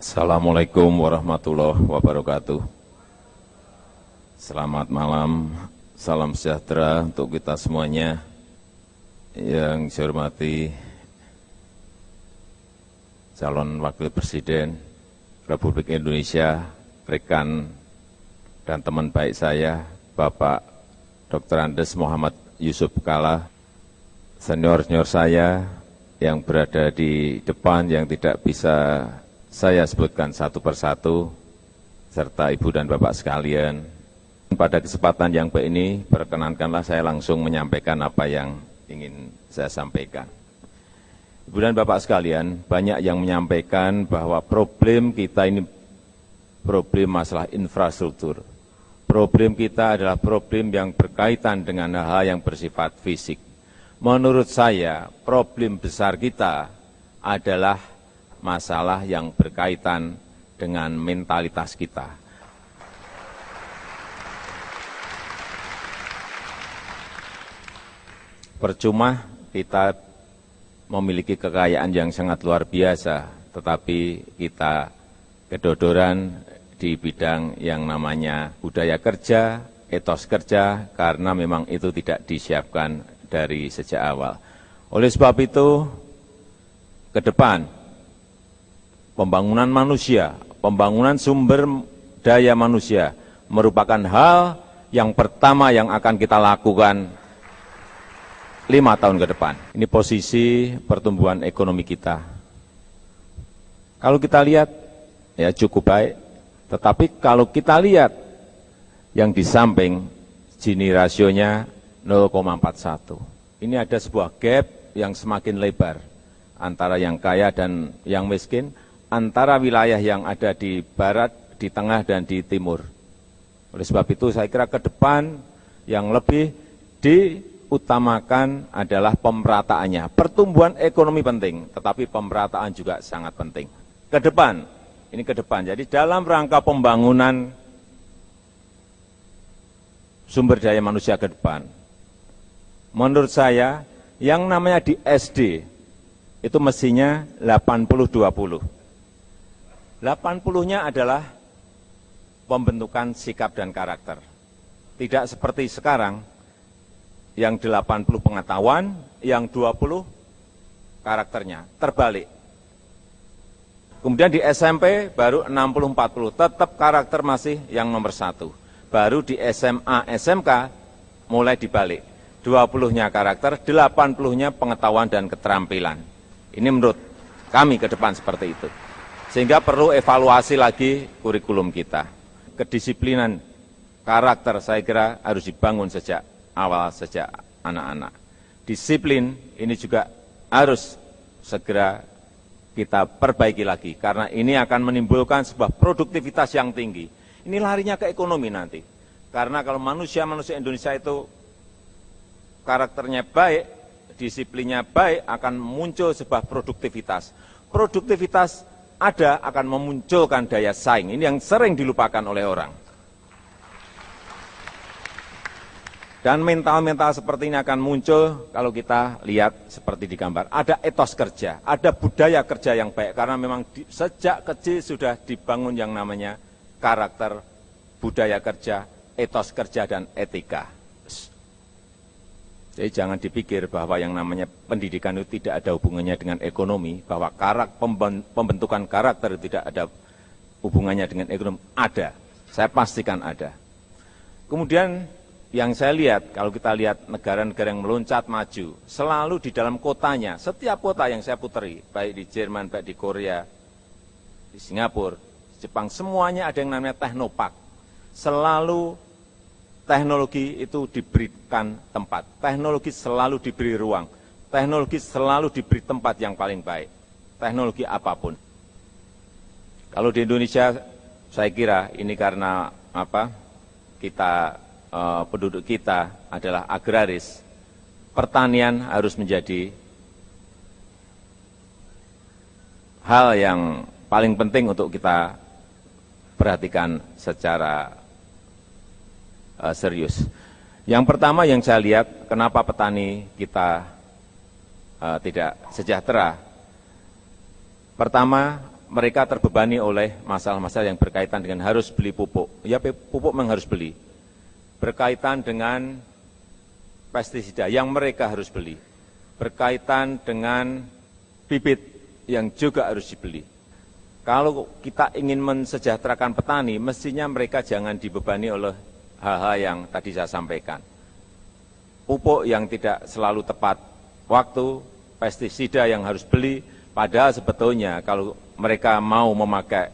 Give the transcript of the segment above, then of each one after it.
Assalamualaikum warahmatullahi wabarakatuh. Selamat malam, salam sejahtera untuk kita semuanya. Yang saya hormati calon wakil presiden Republik Indonesia, rekan dan teman baik saya, Bapak Dr. Andes Muhammad Yusuf Kalla, senior-senior saya yang berada di depan yang tidak bisa saya sebutkan satu persatu, serta Ibu dan Bapak sekalian. Pada kesempatan yang baik ini, perkenankanlah saya langsung menyampaikan apa yang ingin saya sampaikan. Ibu dan Bapak sekalian, banyak yang menyampaikan bahwa problem kita ini problem masalah infrastruktur. Problem kita adalah problem yang berkaitan dengan hal yang bersifat fisik. Menurut saya, problem besar kita adalah masalah yang berkaitan dengan mentalitas kita. Percuma kita memiliki kekayaan yang sangat luar biasa, tetapi kita kedodoran di bidang yang namanya budaya kerja, etos kerja, karena memang itu tidak disiapkan dari sejak awal. Oleh sebab itu, ke depan, pembangunan manusia, pembangunan sumber daya manusia merupakan hal yang pertama yang akan kita lakukan 5 tahun ke depan. Ini posisi pertumbuhan ekonomi kita. Kalau kita lihat, ya cukup baik. Tetapi kalau kita lihat yang di samping, Gini rasionya 0,41. Ini ada sebuah gap yang semakin lebar antara yang kaya dan yang miskin, antara wilayah yang ada di barat, di tengah, dan di timur. Oleh sebab itu saya kira ke depan yang lebih diutamakan adalah pemerataannya. Pertumbuhan ekonomi penting, tetapi pemerataan juga sangat penting. Ke depan, ini ke depan. Jadi dalam rangka pembangunan sumber daya manusia ke depan, menurut saya yang namanya di SD itu mestinya 80-20. 80-nya adalah pembentukan sikap dan karakter. Tidak seperti sekarang, yang 80 pengetahuan, yang 20 karakternya, terbalik. Kemudian di SMP baru 60-40, tetap karakter masih yang nomor 1. Baru di SMA, SMK mulai dibalik. 20-nya karakter, 80-nya pengetahuan dan keterampilan. Ini menurut kami ke depan seperti itu. Sehingga perlu evaluasi lagi kurikulum kita. Kedisiplinan karakter saya kira harus dibangun sejak awal, sejak anak-anak. Disiplin ini juga harus segera kita perbaiki lagi, karena ini akan menimbulkan sebuah produktivitas yang tinggi. Ini larinya ke ekonomi nanti. Karena kalau manusia-manusia Indonesia itu karakternya baik, disiplinnya baik, akan muncul sebuah produktivitas. Produktivitas ada akan memunculkan daya saing. Ini yang sering dilupakan oleh orang. Dan mental-mental seperti ini akan muncul kalau kita lihat seperti di gambar. Ada etos kerja, ada budaya kerja yang baik. Karena memang sejak kecil sudah dibangun yang namanya karakter, budaya kerja, etos kerja, dan etika. Jadi jangan dipikir bahwa yang namanya pendidikan itu tidak ada hubungannya dengan ekonomi, bahwa pembentukan karakter tidak ada hubungannya dengan ekonomi. Ada, saya pastikan ada. Kemudian yang saya lihat, kalau kita lihat negara-negara yang meloncat maju, selalu di dalam kotanya, setiap kota yang saya puteri, baik di Jerman, baik di Korea, di Singapura, Jepang, semuanya ada yang namanya teknopark. Selalu teknologi itu diberikan tempat, teknologi selalu diberi ruang, teknologi selalu diberi tempat yang paling baik, teknologi apapun. Kalau di Indonesia, saya kira ini karena penduduk kita adalah agraris, pertanian harus menjadi hal yang paling penting untuk kita perhatikan secara serius. Yang pertama yang saya lihat, kenapa petani kita tidak sejahtera. Pertama, mereka terbebani oleh masalah-masalah yang berkaitan dengan harus beli pupuk. Ya, pupuk memang harus beli. Berkaitan dengan pestisida yang mereka harus beli. Berkaitan dengan bibit yang juga harus dibeli. Kalau kita ingin mensejahterakan petani, mestinya mereka jangan dibebani oleh hal-hal yang tadi saya sampaikan. Pupuk yang tidak selalu tepat waktu, pestisida yang harus beli, padahal sebetulnya kalau mereka mau memakai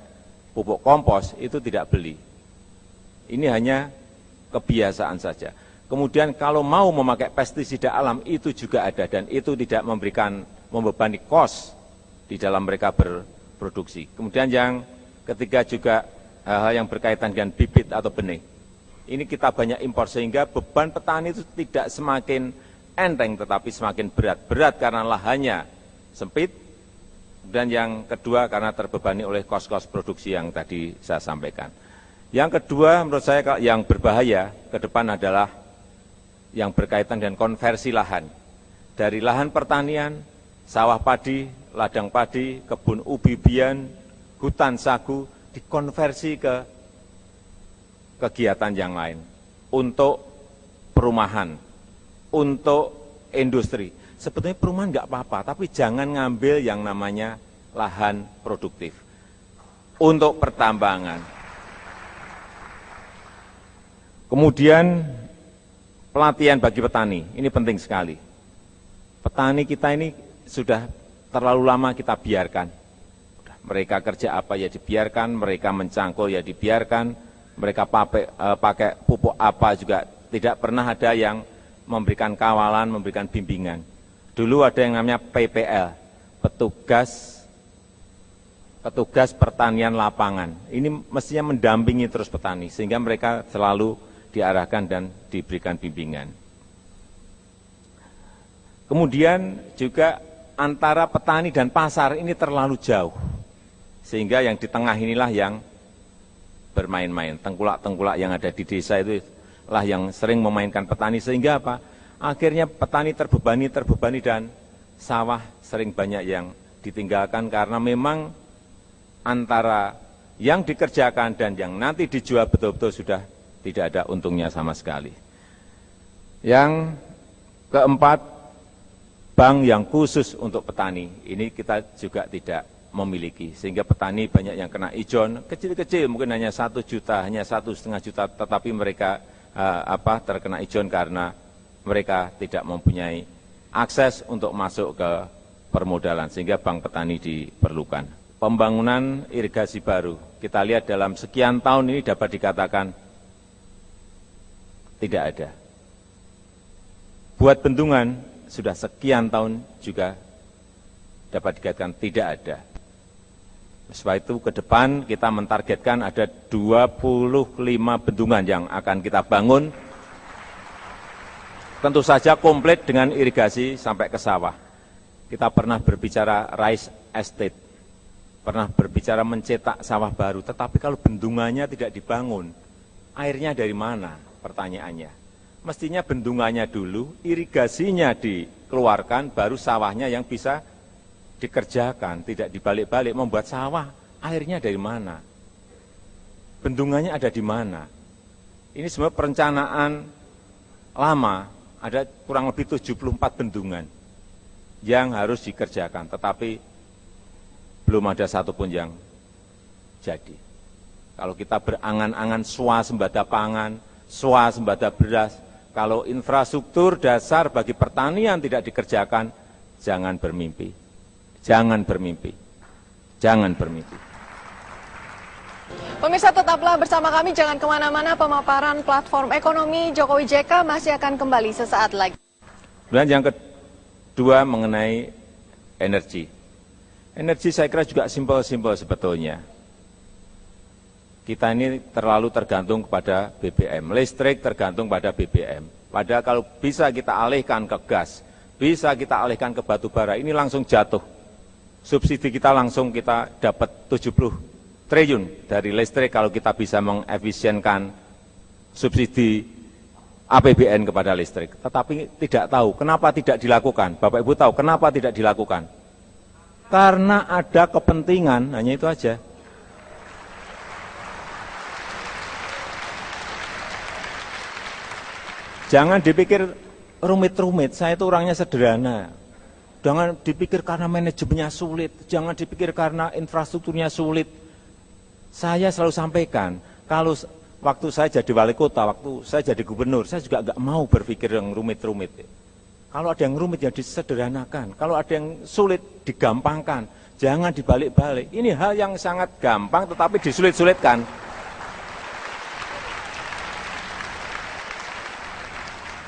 pupuk kompos itu tidak beli. Ini hanya kebiasaan saja. Kemudian kalau mau memakai pestisida alam itu juga ada dan itu tidak membebani kos di dalam mereka berproduksi. Kemudian yang ketiga juga hal-hal yang berkaitan dengan bibit atau benih. Ini kita banyak impor sehingga beban petani itu tidak semakin enteng tetapi semakin berat. Berat karena lahannya sempit, dan yang kedua karena terbebani oleh kos-kos produksi yang tadi saya sampaikan. Yang kedua menurut saya yang berbahaya ke depan adalah yang berkaitan dengan konversi lahan. Dari lahan pertanian, sawah padi, ladang padi, kebun ubi-ubian, hutan sagu, dikonversi ke kegiatan yang lain untuk perumahan, untuk industri. Sebetulnya perumahan nggak apa-apa, tapi jangan ngambil yang namanya lahan produktif untuk pertambangan. Kemudian pelatihan bagi petani, ini penting sekali. Petani kita ini sudah terlalu lama kita biarkan. Mereka kerja apa ya dibiarkan, mereka mencangkul ya dibiarkan, mereka pakai pupuk apa juga tidak pernah ada yang memberikan kawalan, memberikan bimbingan. Dulu ada yang namanya PPL, petugas pertanian lapangan. Ini mestinya mendampingi terus petani, sehingga mereka selalu diarahkan dan diberikan bimbingan. Kemudian juga antara petani dan pasar ini terlalu jauh, sehingga yang di tengah inilah yang bermain-main. Tengkulak-tengkulak yang ada di desa itu lah yang sering memainkan petani, sehingga apa? Akhirnya petani terbebani dan sawah sering banyak yang ditinggalkan karena memang antara yang dikerjakan dan yang nanti dijual betul-betul sudah tidak ada untungnya sama sekali. Yang keempat, bank yang khusus untuk petani, ini kita juga tidak memiliki, sehingga petani banyak yang kena ijon, kecil-kecil mungkin hanya 1 juta, hanya 1,5 juta, tetapi mereka terkena ijon karena mereka tidak mempunyai akses untuk masuk ke permodalan, sehingga bank petani diperlukan. Pembangunan irigasi baru, kita lihat dalam sekian tahun ini dapat dikatakan tidak ada. Buat bendungan sudah sekian tahun juga dapat dikatakan tidak ada. Sebab itu ke depan kita mentargetkan ada 25 bendungan yang akan kita bangun. Tentu saja komplit dengan irigasi sampai ke sawah. Kita pernah berbicara rice estate, pernah berbicara mencetak sawah baru, tetapi kalau bendungannya tidak dibangun, airnya dari mana? Pertanyaannya. Mestinya bendungannya dulu, irigasinya dikeluarkan, baru sawahnya yang bisa dikerjakan, tidak dibalik-balik membuat sawah, airnya dari mana? Bendungannya ada di mana? Ini semua perencanaan lama, ada kurang lebih 74 bendungan yang harus dikerjakan, tetapi belum ada satupun yang jadi. Kalau kita berangan-angan swasembada pangan, swasembada beras, kalau infrastruktur dasar bagi pertanian tidak dikerjakan, jangan bermimpi. Jangan bermimpi, jangan bermimpi. Pemirsa tetaplah bersama kami, jangan kemana-mana, pemaparan platform ekonomi Jokowi JK masih akan kembali sesaat lagi. Dan yang kedua mengenai energi. Energi saya kira juga simpel-simpel sebetulnya. Kita ini terlalu tergantung kepada BBM, listrik tergantung pada BBM. Padahal kalau bisa kita alihkan ke gas, bisa kita alihkan ke batu bara, ini langsung jatuh. Subsidi kita langsung kita dapat 70 triliun dari listrik kalau kita bisa mengefisienkan subsidi APBN kepada listrik. Tetapi tidak tahu kenapa tidak dilakukan. Bapak Ibu tahu kenapa tidak dilakukan? Karena ada kepentingan, hanya itu aja. Jangan dipikir rumit-rumit, saya itu orangnya sederhana. Jangan dipikir karena manajemennya sulit, jangan dipikir karena infrastrukturnya sulit. Saya selalu sampaikan, kalau waktu saya jadi wali kota, waktu saya jadi gubernur, saya juga nggak mau berpikir yang rumit-rumit. Kalau ada yang rumit ya disederhanakan, kalau ada yang sulit digampangkan, jangan dibalik-balik. Ini hal yang sangat gampang tetapi disulit-sulitkan.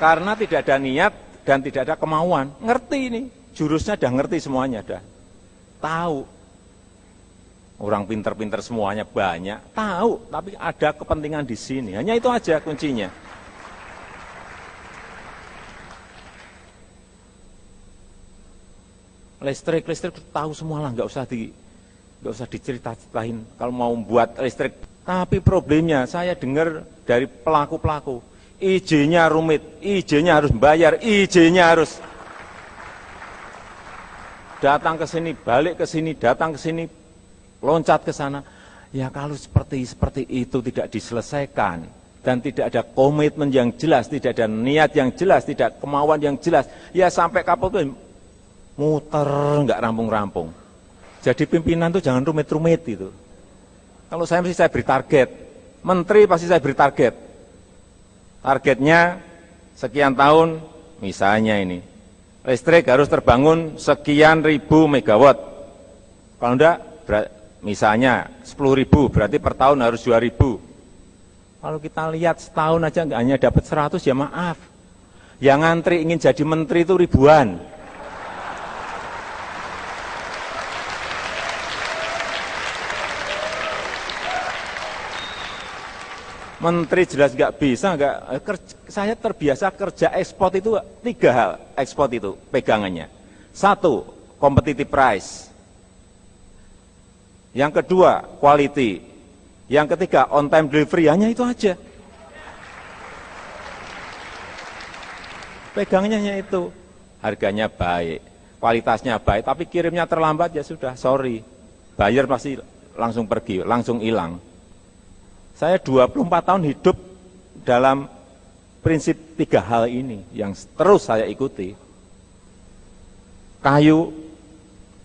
Karena tidak ada niat dan tidak ada kemauan. Ngerti ini, jurusnya udah ngerti semuanya, dah tahu. Orang pinter-pinter semuanya banyak, tahu, tapi ada kepentingan di sini. Hanya itu aja kuncinya. Listrik tahu semua lah, nggak usah dicerita-ceritain kalau mau buat listrik. Tapi problemnya saya dengar dari pelaku-pelaku, izinnya rumit, izinnya harus bayar, izinnya harus datang ke sini, balik ke sini, datang ke sini, loncat ke sana. Ya kalau seperti itu tidak diselesaikan dan tidak ada komitmen yang jelas, tidak ada niat yang jelas, tidak kemauan yang jelas, ya sampai kapal itu muter, nggak rampung-rampung. Jadi pimpinan itu jangan rumit-rumit itu. Kalau saya mesti saya beri target, menteri pasti saya beri target. Targetnya sekian tahun, misalnya ini, listrik harus terbangun sekian ribu megawatt. Kalau enggak, misalnya 10.000, berarti per tahun harus 2.000. Kalau kita lihat setahun aja enggak hanya dapat 100, ya maaf. Yang ngantri ingin jadi menteri itu ribuan. Menteri jelas nggak bisa, saya terbiasa kerja ekspor itu 3 hal, ekspor itu pegangannya. 1, competitive price. Yang kedua, quality. Yang ketiga, on time delivery, hanya itu aja. Pegangannya hanya itu. Harganya baik, kualitasnya baik, tapi kirimnya terlambat ya sudah, sorry. Buyer pasti langsung pergi, langsung hilang. Saya 24 tahun hidup dalam prinsip 3 hal ini yang terus saya ikuti. Kayu,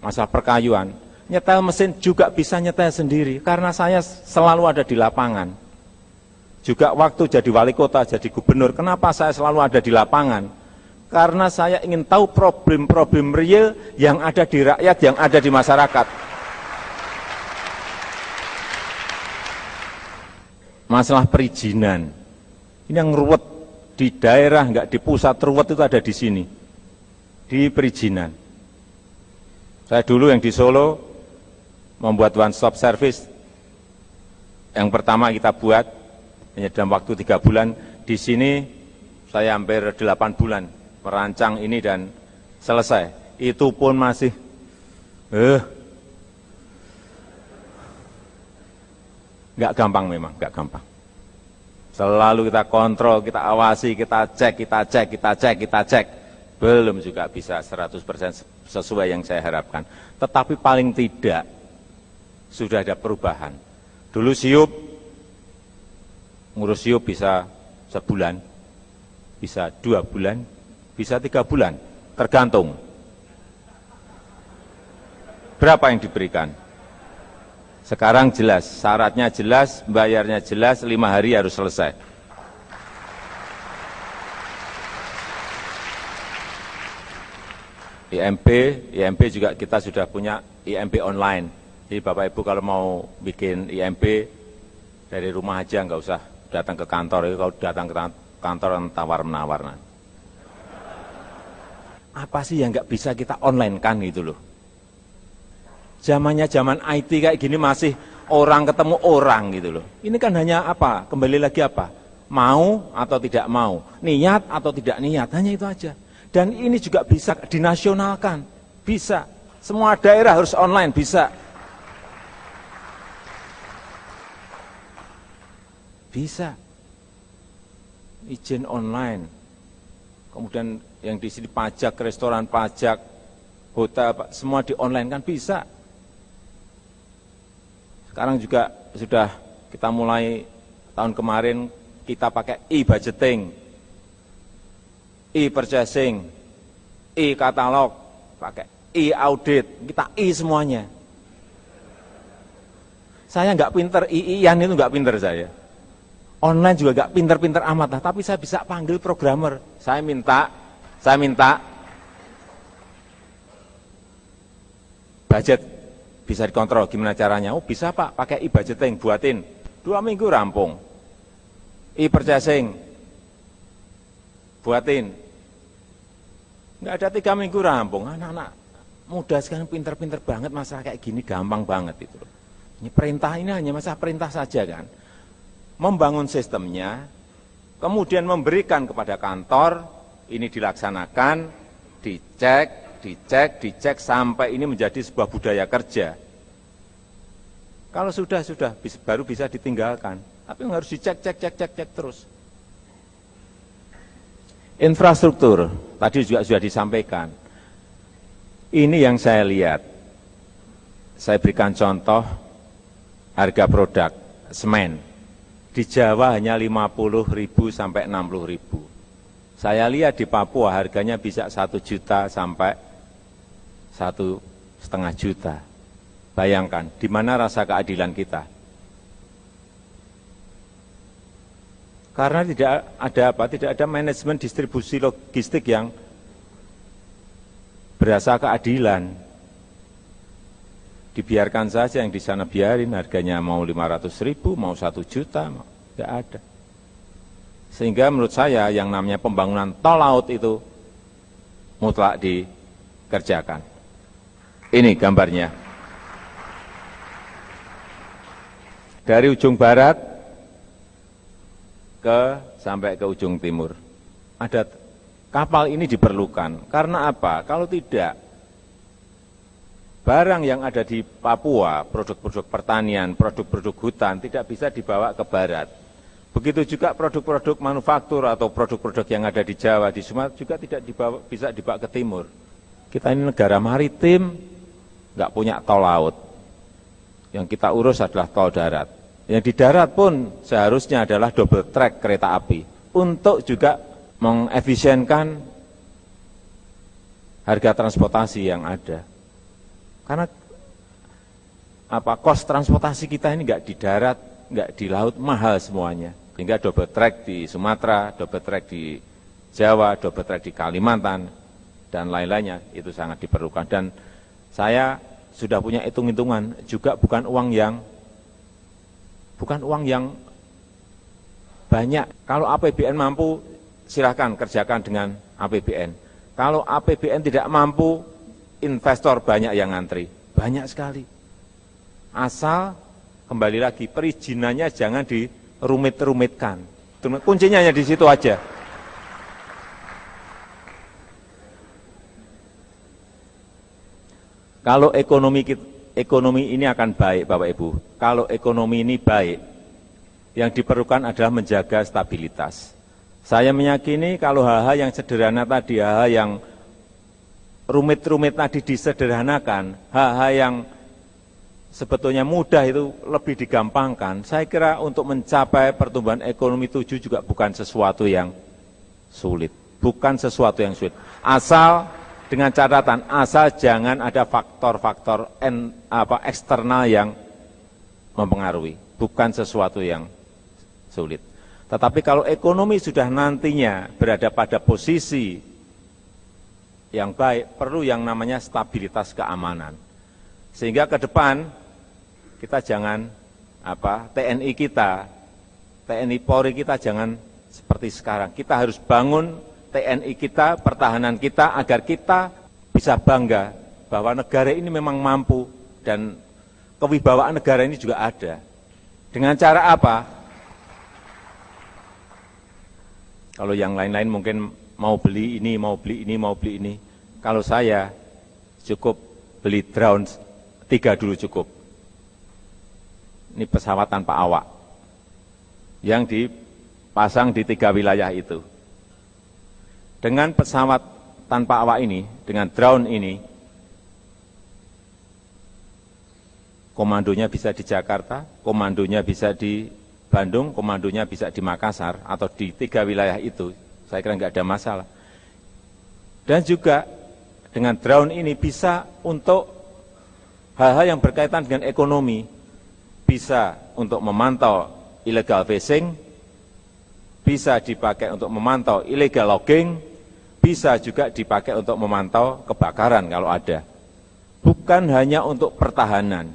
masalah perkayuan, nyetel mesin juga bisa nyetel sendiri karena saya selalu ada di lapangan. Juga waktu jadi wali kota, jadi gubernur, kenapa saya selalu ada di lapangan? Karena saya ingin tahu problem-problem real yang ada di rakyat, yang ada di masyarakat. Masalah perizinan, ini yang ruwet di daerah, enggak di pusat, ruwet itu ada di sini, di perizinan. Saya dulu yang di Solo membuat one stop service, yang pertama kita buat hanya dalam waktu 3 bulan. Di sini saya hampir 8 bulan merancang ini dan selesai. Itu pun masih nggak gampang, memang nggak gampang. Selalu kita kontrol, kita awasi, kita cek. Belum juga bisa 100% sesuai yang saya harapkan. Tetapi paling tidak sudah ada perubahan. Dulu siup, ngurus siup bisa sebulan, bisa 2 bulan, bisa 3 bulan, tergantung berapa yang diberikan. Sekarang jelas, syaratnya jelas, bayarnya jelas, 5 hari harus selesai. IMP juga kita sudah punya IMP online. Jadi Bapak Ibu kalau mau bikin IMP dari rumah aja, nggak usah datang ke kantor. Kalau datang ke kantor tawar-menawar. Apa sih yang nggak bisa kita online kan gitu loh. Zamannya zaman IT kayak gini masih orang ketemu orang gitu loh. Ini kan hanya apa? Kembali lagi apa? Mau atau tidak mau, niat atau tidak niat, hanya itu aja. Dan ini juga bisa dinasionalkan, bisa. Semua daerah harus online, bisa. Bisa. Izin online. Kemudian yang di sini pajak, restoran pajak, hotel, semua di online kan bisa. Sekarang juga sudah kita mulai tahun kemarin kita pakai e-budgeting, e-purchasing, e-katalog, pakai e-audit, kita semuanya. Saya nggak pinter, i-ian itu nggak pinter saya. Online juga nggak pinter-pinter amat lah, tapi saya bisa panggil programmer. Saya minta budget bisa dikontrol, gimana caranya? Oh bisa Pak, pakai e-budgeting, buatin 2 minggu rampung. E-purchasing, buatin, nggak ada 3 minggu rampung. Anak-anak muda sekarang pinter-pinter banget, masalah kayak gini gampang banget itu. Ini perintah, ini hanya masalah perintah saja kan. Membangun sistemnya, kemudian memberikan kepada kantor, ini dilaksanakan, dicek sampai ini menjadi sebuah budaya kerja. Kalau sudah baru bisa ditinggalkan. Tapi harus dicek terus. Infrastruktur, tadi juga sudah disampaikan. Ini yang saya lihat. Saya berikan contoh harga produk semen. Di Jawa hanya 50.000 sampai 60.000. Saya lihat di Papua harganya bisa 1 juta sampai 1,5 juta. Bayangkan, di mana rasa keadilan kita? Karena tidak ada manajemen distribusi logistik yang berasa keadilan. Dibiarkan saja yang di sana biarin, harganya mau 500.000, mau 1 juta, tidak ada. Sehingga menurut saya yang namanya pembangunan tol laut itu mutlak dikerjakan. Ini gambarnya. Dari ujung barat sampai ke ujung timur. Ada kapal ini diperlukan. Karena apa? Kalau tidak, barang yang ada di Papua, produk-produk pertanian, produk-produk hutan, tidak bisa dibawa ke barat. Begitu juga produk-produk manufaktur atau produk-produk yang ada di Jawa, di Sumatera juga tidak bisa dibawa ke timur. Kita ini negara maritim, nggak punya tol laut. Yang kita urus adalah tol darat. Yang di darat pun seharusnya adalah double track kereta api untuk juga mengefisienkan harga transportasi yang ada. Karena kos transportasi kita ini nggak di darat, nggak di laut, mahal semuanya. Sehingga double track di Sumatera, double track di Jawa, double track di Kalimantan, dan lain-lainnya itu sangat diperlukan. Dan saya sudah punya hitung-hitungan, juga bukan uang yang banyak. Kalau APBN mampu, silahkan kerjakan dengan APBN. Kalau APBN tidak mampu, investor banyak yang ngantri. Banyak sekali. Asal, kembali lagi, perizinannya jangan dirumit-rumitkan. Kuncinya hanya di situ aja. Kalau ekonomi ini akan baik, Bapak Ibu. Kalau ekonomi ini baik, yang diperlukan adalah menjaga stabilitas. Saya meyakini kalau hal-hal yang sederhana tadi, hal-hal yang rumit-rumit tadi disederhanakan, hal-hal yang sebetulnya mudah itu lebih digampangkan. Saya kira untuk mencapai pertumbuhan ekonomi 7 juga bukan sesuatu yang sulit. Bukan sesuatu yang sulit. Asal dengan catatan, asal jangan ada faktor-faktor eksternal yang mempengaruhi. Bukan sesuatu yang sulit. Tetapi kalau ekonomi sudah nantinya berada pada posisi yang baik, perlu yang namanya stabilitas keamanan. Sehingga ke depan kita jangan TNI kita, TNI Polri kita jangan seperti sekarang. Kita harus bangun TNI kita, pertahanan kita agar kita bisa bangga bahwa negara ini memang mampu dan kewibawaan negara ini juga ada. Dengan cara apa? Kalau yang lain-lain mungkin mau beli ini, mau beli ini, mau beli ini. Kalau saya cukup beli drone 3 dulu cukup. Ini pesawat tanpa awak yang dipasang di 3 wilayah itu. Dengan pesawat tanpa awak ini, dengan drone ini, komandonya bisa di Jakarta, komandonya bisa di Bandung, komandonya bisa di Makassar, atau di 3 wilayah itu, saya kira nggak ada masalah. Dan juga dengan drone ini bisa untuk hal-hal yang berkaitan dengan ekonomi, bisa untuk memantau illegal fishing, bisa dipakai untuk memantau illegal logging, bisa juga dipakai untuk memantau kebakaran kalau ada. Bukan hanya untuk pertahanan.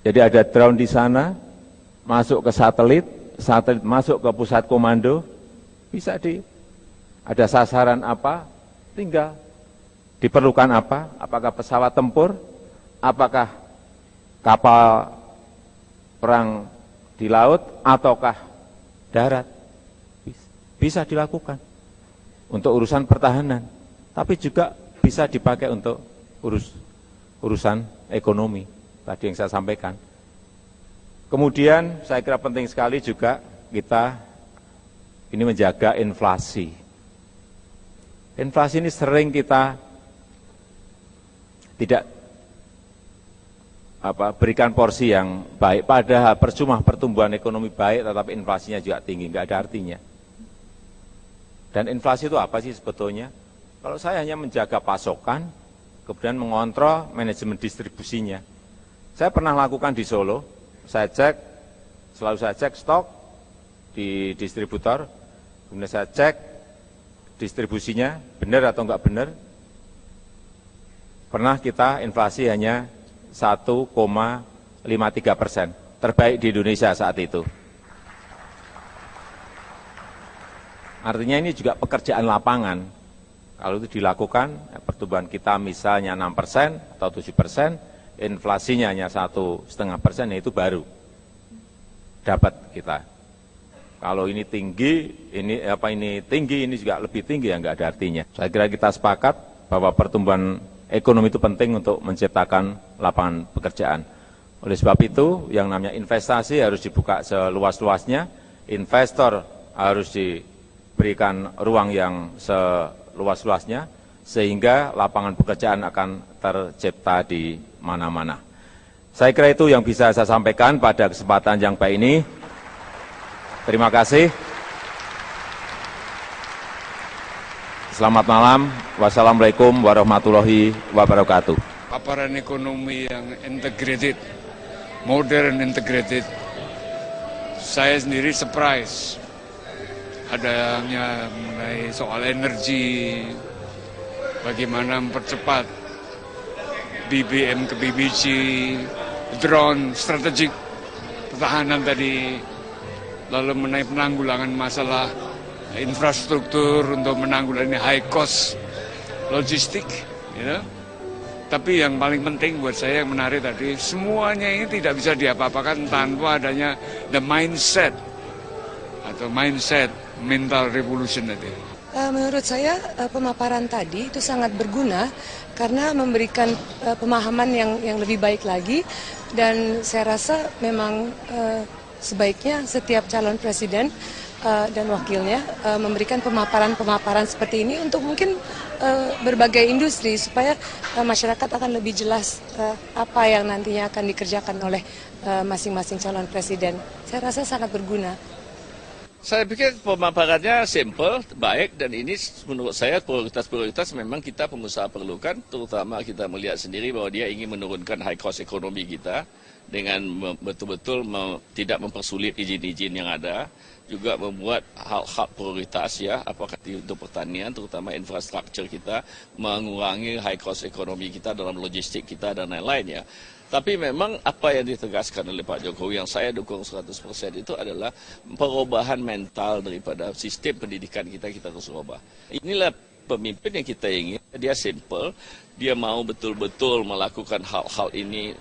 Jadi ada drone di sana, masuk ke satelit, satelit masuk ke pusat komando, bisa ada sasaran apa, tinggal diperlukan apa, apakah pesawat tempur, apakah kapal perang di laut, ataukah darat, bisa dilakukan untuk urusan pertahanan, tapi juga bisa dipakai untuk urusan ekonomi, tadi yang saya sampaikan. Kemudian saya kira penting sekali juga kita ini menjaga inflasi. Inflasi ini sering kita tidak berikan porsi yang baik, padahal percuma pertumbuhan ekonomi baik tetapi inflasinya juga tinggi, nggak ada artinya. Dan inflasi itu apa sih sebetulnya? Kalau saya hanya menjaga pasokan, kemudian mengontrol manajemen distribusinya. Saya pernah lakukan di Solo, selalu saya cek stok di distributor, kemudian saya cek distribusinya benar atau enggak benar. Pernah kita inflasi hanya 1,53%, terbaik di Indonesia saat itu. Artinya ini juga pekerjaan lapangan. Kalau itu dilakukan, pertumbuhan kita misalnya 6% atau 7%, inflasinya hanya 1,5%, ya itu baru dapat kita. Kalau ini tinggi, ini tinggi, ini juga lebih tinggi, ya nggak ada artinya. Saya kira kita sepakat bahwa pertumbuhan ekonomi itu penting untuk menciptakan lapangan pekerjaan. Oleh sebab itu, yang namanya investasi harus dibuka seluas-luasnya, investor harus diberikan ruang yang seluas-luasnya, sehingga lapangan pekerjaan akan tercipta di mana-mana. Saya kira itu yang bisa saya sampaikan pada kesempatan yang baik ini. Terima kasih. Selamat malam. Wassalamualaikum warahmatullahi wabarakatuh. Paparan ekonomi yang integrated, modern integrated, saya sendiri surprise. Adanya mengenai soal energi, bagaimana mempercepat BBM ke BBC, drone, strategik, pertahanan tadi, lalu mengenai penanggulangan masalah infrastruktur untuk menanggulangi high cost logistik, Tapi yang paling penting buat saya yang menarik tadi, semuanya ini tidak bisa diapa-apakan tanpa adanya the mindset atau mindset mental revolution tadi. Menurut saya pemaparan tadi itu sangat berguna karena memberikan pemahaman yang lebih baik lagi, dan saya rasa memang sebaiknya setiap calon presiden dan wakilnya memberikan pemaparan-pemaparan seperti ini untuk mungkin berbagai industri supaya masyarakat akan lebih jelas apa yang nantinya akan dikerjakan oleh masing-masing calon presiden. Saya rasa sangat berguna. Saya pikir pemaparannya simple, baik, dan ini menurut saya prioritas-prioritas memang kita pengusaha perlukan, terutama kita melihat sendiri bahwa dia ingin menurunkan high cost ekonomi kita dengan betul-betul tidak mempersulit izin-izin yang ada, juga membuat hal-hal prioritas ya, apakah untuk pertanian, terutama infrastruktur kita, mengurangi high cost ekonomi kita dalam logistik kita dan lain-lain ya. Tapi memang apa yang ditegaskan oleh Pak Jokowi yang saya dukung 100% itu adalah perubahan mental daripada sistem pendidikan kita harus ubah. Inilah pemimpin yang kita ingin, dia simple, dia mau betul-betul melakukan hal-hal ini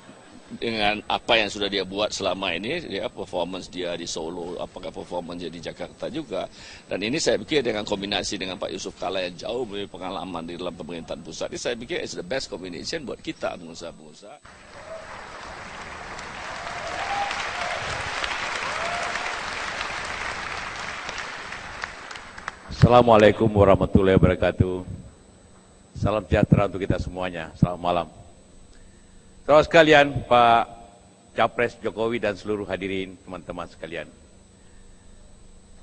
dengan apa yang sudah dia buat selama ini, ya, performance dia di Solo, apakah performance dia di Jakarta juga. Dan ini saya pikir dengan kombinasi dengan Pak Yusuf Kalla yang jauh lebih pengalaman di dalam pemerintahan pusat, ini saya pikir it's the best combination buat kita pengusaha-pengusaha. Assalamualaikum warahmatullahi wabarakatuh. Salam sejahtera untuk kita semuanya. Selamat malam. Saudara sekalian, Pak Capres Jokowi dan seluruh hadirin, teman-teman sekalian.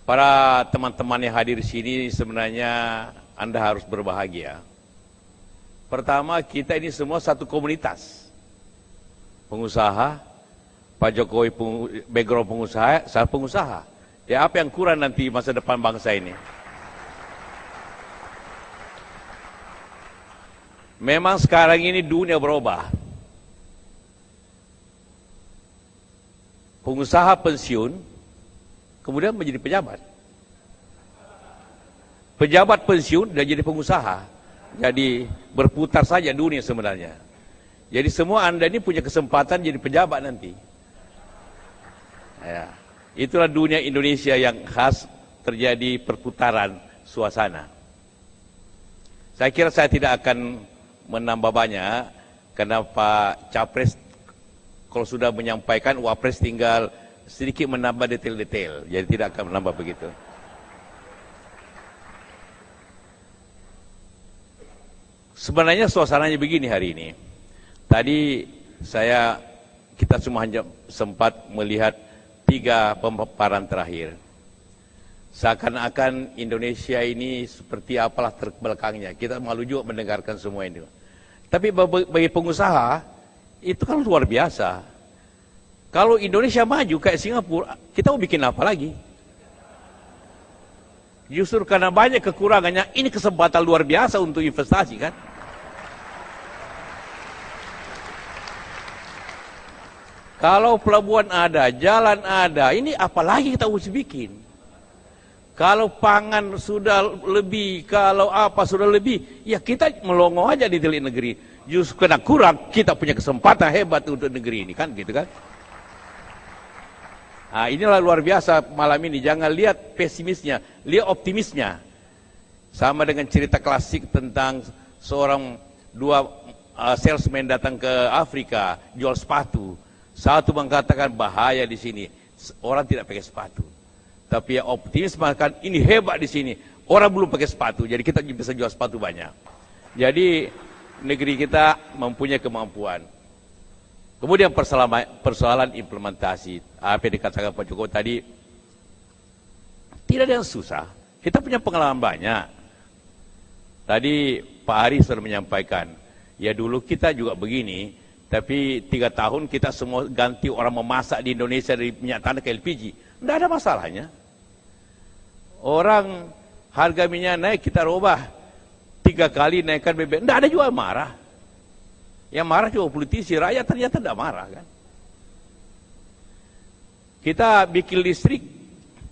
Para teman-teman yang hadir di sini sebenarnya Anda harus berbahagia. Pertama, kita ini semua satu komunitas. Pengusaha, Pak Jokowi background pengusaha, saya pengusaha. Ya, apa yang kurang nanti masa depan bangsa ini? Memang sekarang ini dunia berubah. Pengusaha pensiun, kemudian menjadi pejabat. Pejabat pensiun dan jadi pengusaha. Jadi berputar saja dunia sebenarnya. Jadi semua Anda ini punya kesempatan jadi pejabat nanti. Ya, itulah dunia Indonesia yang khas, terjadi perputaran suasana. Saya kira saya tidak akan menambah banyak, karena Pak Capres kalau sudah menyampaikan, Wapres tinggal sedikit menambah detail-detail, jadi tidak akan menambah begitu. Sebenarnya suasananya begini hari ini. Tadi kita semua hanya sempat melihat 3 pemaparan terakhir. Seakan-akan Indonesia ini seperti apalah terbelakangnya. Kita malu juga mendengarkan semua ini. Tapi bagi pengusaha, itu kan luar biasa. Kalau Indonesia maju kayak Singapura, kita mau bikin apa lagi? Justru karena banyak kekurangannya, ini kesempatan luar biasa untuk investasi kan? Kalau pelabuhan ada, jalan ada, ini apalagi kita harus bikin? Kalau pangan sudah lebih, kalau apa sudah lebih, ya kita melongo aja di telik negeri. Justru karena kurang, kita punya kesempatan hebat untuk negeri ini kan, gitu kan? Nah, inilah luar biasa malam ini. Jangan lihat pesimisnya, lihat optimisnya. Sama dengan cerita klasik tentang dua salesman datang ke Afrika, jual sepatu. Satu mengatakan bahaya di sini, orang tidak pakai sepatu. Tapi yang optimis mengatakan ini hebat di sini, orang belum pakai sepatu, jadi kita bisa jual sepatu banyak. Jadi negeri kita mempunyai kemampuan. Kemudian persoalan implementasi, apa yang dikatakan Pak Jokowi tadi, tidak ada yang susah. Kita punya pengalaman banyak. Tadi Pak Ari sudah menyampaikan, ya dulu kita juga begini, tapi 3 tahun kita semua ganti orang memasak di Indonesia dari minyak tanah ke LPG. Tidak ada masalahnya. Orang harga minyak naik, kita robah 3 kali naikkan BBM. Tidak ada juga yang marah. Yang marah juga politisi, rakyat ternyata tidak marah kan. Kita bikin listrik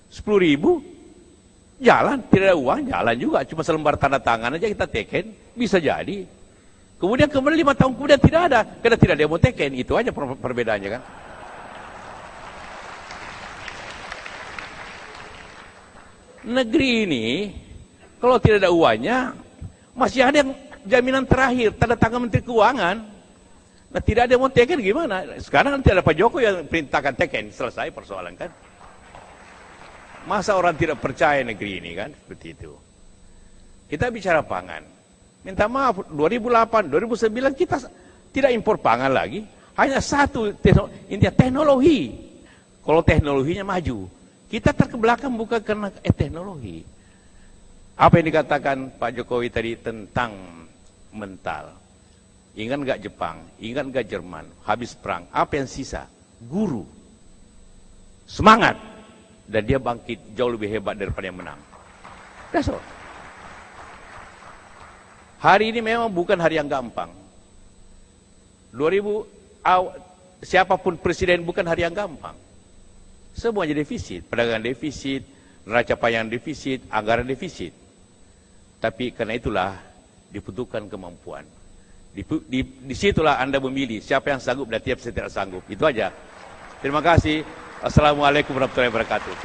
10.000, jalan, tidak ada uang, jalan juga. Cuma selembar tanda tangan aja kita teken, bisa jadi. Kemudian 5 tahun kemudian tidak ada, karena tidak ada yang mau teken. Itu aja perbedaannya kan. Negeri ini, kalau tidak ada uangnya, masih ada yang jaminan terakhir, tanda tangan Menteri Keuangan. Nah, tidak ada yang mau teken gimana? Sekarang nanti ada Pak Jokowi yang perintahkan teken, selesai persoalan kan. Masa orang tidak percaya negeri ini kan, seperti itu. Kita bicara pangan. Minta maaf, 2008, 2009 kita tidak impor pangan lagi. Hanya satu, teknologi. Kalau teknologinya maju, kita terkebelakang bukan karena teknologi. Apa yang dikatakan Pak Jokowi tadi tentang mental. Ingat nggak Jepang, ingat nggak Jerman, habis perang, apa yang sisa? Guru. Semangat. Dan dia bangkit jauh lebih hebat daripada yang menang. That's all. Hari ini memang bukan hari yang gampang. Siapapun presiden bukan hari yang gampang. Semuanya defisit, perdagangan defisit, neraca payang defisit, anggaran defisit. Tapi karena itulah dibutuhkan kemampuan. Disitulah Anda memilih siapa yang sanggup dan siapa yang tidak sanggup. Itu aja. Terima kasih. Assalamualaikum warahmatullahi wabarakatuh.